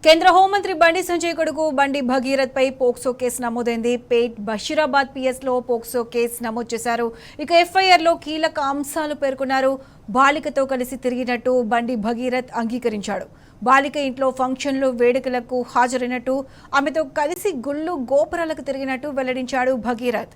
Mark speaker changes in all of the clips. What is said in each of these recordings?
Speaker 1: కేంద్ర హోంమంత్రి బండి సంజయ్ కొడుకు బండి భగీరథ్ పై పోక్సో కేసు నమోదైంది. పేట్ బషీరాబాద్ పిఎస్ లో పోక్సో కేసు నమోదు చేశారు. ఇక ఎఫ్ఐఆర్ లో కీలక అంశాలు పేర్కొన్నారు. బాలికతో కలిసి తిరిగినట్టు బండి భగీరథ్ అంగీకరించాడు. బాలిక ఇంట్లో ఫంక్షన్లు వేడుకలకు హాజరైనట్టు, ఆమెతో కలిసి గుళ్ళు గోపురాలకు తిరిగినట్టు వెల్లడించాడు భగీరథ్.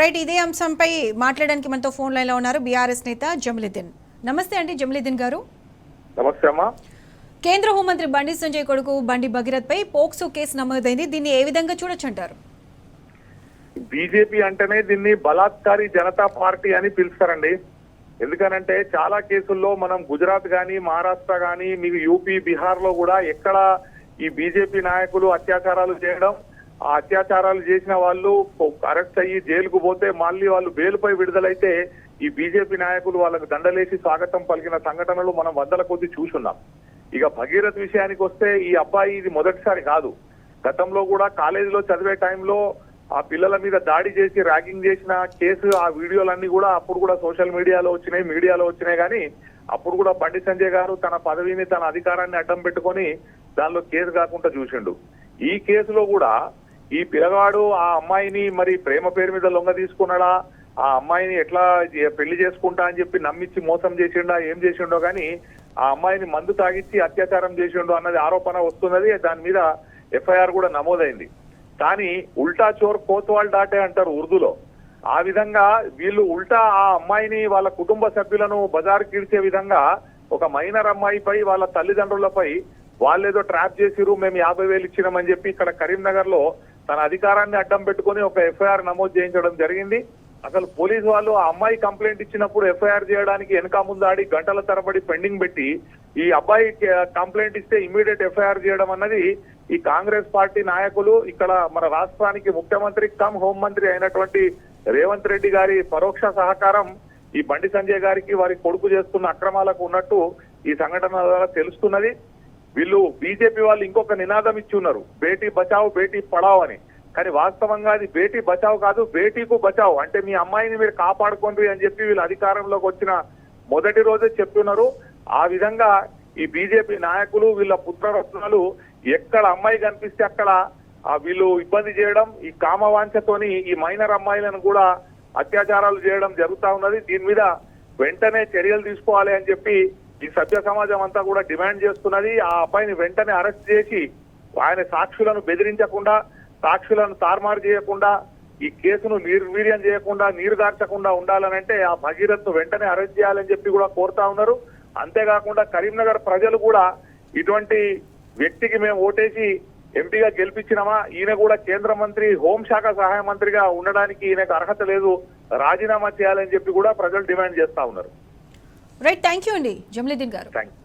Speaker 1: రైట్, ఇదే అంశంపై మాట్లాడడానికి మనతో ఫోన్ లైన్ లో ఉన్నారు బీఆర్ఎస్ నేత జమలుద్దీన్. నమస్తే అండి జమలుద్దీన్ గారు.
Speaker 2: నమస్తే అమ్మా.
Speaker 1: కేంద్ర హోంమంత్రి బండి సంజయ్ కొడుకు బండి భగీరథ్ పై పోక్సో కేసు నమోదైంది. దీన్ని ఏ విధంగా చూడొచ్చు అంటారు?
Speaker 2: బీజేపీ అంటేనే దీన్ని బలాత్కారి జనతా పార్టీ అని పిలుస్తారండి. ఎందుకనంటే చాలా కేసుల్లో మనం గుజరాత్ గాని మహారాష్ట్ర గాని మీకు యూపీ బీహార్ లో కూడా ఎక్కడ ఈ బీజేపీ నాయకులు అత్యాచారాలు చేయడం, ఆ అత్యాచారాలు చేసిన వాళ్ళు అరెస్ట్ అయ్యి జైలుకు పోతే మళ్ళీ వాళ్ళు బెయిల్పై విడుదలైతే ఈ బీజేపీ నాయకులు వాళ్ళకు దండలేసి స్వాగతం పలికిన సంఘటనలు మనం వందల కొద్ది చూసున్నాం. ఇక భగీరథ్ విషయానికి వస్తే ఈ అబ్బాయి ఇది మొదటిసారి కాదు. గతంలో కూడా కాలేజీలో చదివే టైంలో ఆ పిల్లల మీద దాడి చేసి ర్యాగింగ్ చేసిన కేసు, ఆ వీడియోలన్నీ కూడా అప్పుడు కూడా సోషల్ మీడియాలో వచ్చినాయి కానీ అప్పుడు కూడా బండి సంజయ్ గారు తన పదవిని తన అధికారాన్ని అడ్డం పెట్టుకొని దానిలో కేసు కాకుండా చూసిండు. ఈ కేసులో కూడా ఈ పిల్లగాడు ఆ అమ్మాయిని మరి ప్రేమ పేరు మీద లొంగ తీసుకున్నాడా, ఆ అమ్మాయిని ఎట్లా పెళ్లి చేసుకుంటా అని చెప్పి నమ్మించి మోసం చేసిండా, ఏం చేసిండో గానీ ఆ అమ్మాయిని మందు తాగిచ్చి అత్యాచారం చేసిండు అన్నది ఆరోపణ వస్తున్నది. దాని మీద ఎఫ్ఐఆర్ కూడా నమోదైంది. కానీ ఉల్టా చోర్ కోత్వాల్ డాటే అంటారు ఉర్దూలో. ఆ విధంగా వీళ్ళు ఉల్టా ఆ అమ్మాయిని వాళ్ళ కుటుంబ సభ్యులను బజారు కీడ్చే విధంగా ఒక మైనర్ అమ్మాయిపై వాళ్ళ తల్లిదండ్రులపై వాళ్ళేదో ట్రాప్ చేసిరు, మేము 50,000 ఇచ్చినామని చెప్పి ఇక్కడ కరీంనగర్ లో తన అధికారాన్ని అడ్డం పెట్టుకుని ఒక ఎఫ్ఐఆర్ నమోదు చేయించడం జరిగింది. అసలు పోలీసు వాళ్ళు ఆ అమ్మాయి కంప్లైంట్ ఇచ్చినప్పుడు ఎఫ్ఐఆర్ చేయడానికి వెనక ముందాడి గంటల తరబడి పెండింగ్ పెట్టి ఈ అబ్బాయి కంప్లైంట్ ఇస్తే ఇమ్మీడియట్ ఎఫ్ఐఆర్ చేయడం అన్నది ఈ కాంగ్రెస్ పార్టీ నాయకులు, ఇక్కడ మన రాష్ట్రానికి ముఖ్యమంత్రి కమ్ హోంమంత్రి అయినటువంటి రేవంత్ రెడ్డి గారి పరోక్ష సహకారం ఈ బండి సంజయ్ గారికి వారి కొడుకు చేస్తున్న అక్రమాలకు ఉన్నట్టు ఈ సంఘటన ద్వారా తెలుస్తున్నది. వీళ్ళు బీజేపీ వాళ్ళు ఇంకొక నినాదం ఇచ్చి ఉన్నారు, బేటీ బచావ్ బేటీ పడావ్ అని. కానీ వాస్తవంగా అది బేటీ బచావ్ కాదు, బేటీకు బచావ్. అంటే మీ అమ్మాయిని మీరు కాపాడుకోండి అని చెప్పి వీళ్ళు అధికారంలోకి వచ్చిన మొదటి రోజే చెప్తున్నారు. ఆ విధంగా ఈ బీజేపీ నాయకులు వీళ్ళ పుత్రరత్నాలు ఎక్కడ అమ్మాయి కనిపిస్తే అక్కడ వీళ్ళు ఇబ్బంది చేయడం, ఈ కామవాంఛతోని ఈ మైనర్ అమ్మాయిలను కూడా అత్యాచారాలు చేయడం జరుగుతా ఉన్నది. దీని మీద వెంటనే చర్యలు తీసుకోవాలి అని చెప్పి ఈ సభ్య సమాజం అంతా కూడా డిమాండ్ చేస్తున్నది. ఆ అబ్బాయిని వెంటనే అరెస్ట్ చేసి ఆయన సాక్షులను బెదిరించకుండా, సాక్షులను తారుమారు చేయకుండా, ఈ కేసును నిర్వీర్యం చేయకుండా, నీరుగార్చకుండా ఉండాలనంటే ఆ భగీరథ్ ను వెంటనే అరెస్ట్ చేయాలని చెప్పి కూడా కోరుతా ఉన్నారు. అంతేకాకుండా కరీంనగర్ ప్రజలు కూడా ఇటువంటి వ్యక్తికి మేము ఓటేసి ఎంపీగా గెలిపించినామా, ఈయన కూడా కేంద్ర మంత్రి హోంశాఖ సహాయ మంత్రిగా ఉండడానికి ఈయనకు అర్హత లేదు, రాజీనామా చేయాలని చెప్పి కూడా ప్రజలు డిమాండ్ చేస్తా ఉన్నారు.
Speaker 1: రైట్, థ్యాంక్ యూ అండి జమలుద్దీన్ గారు.
Speaker 2: Thank you.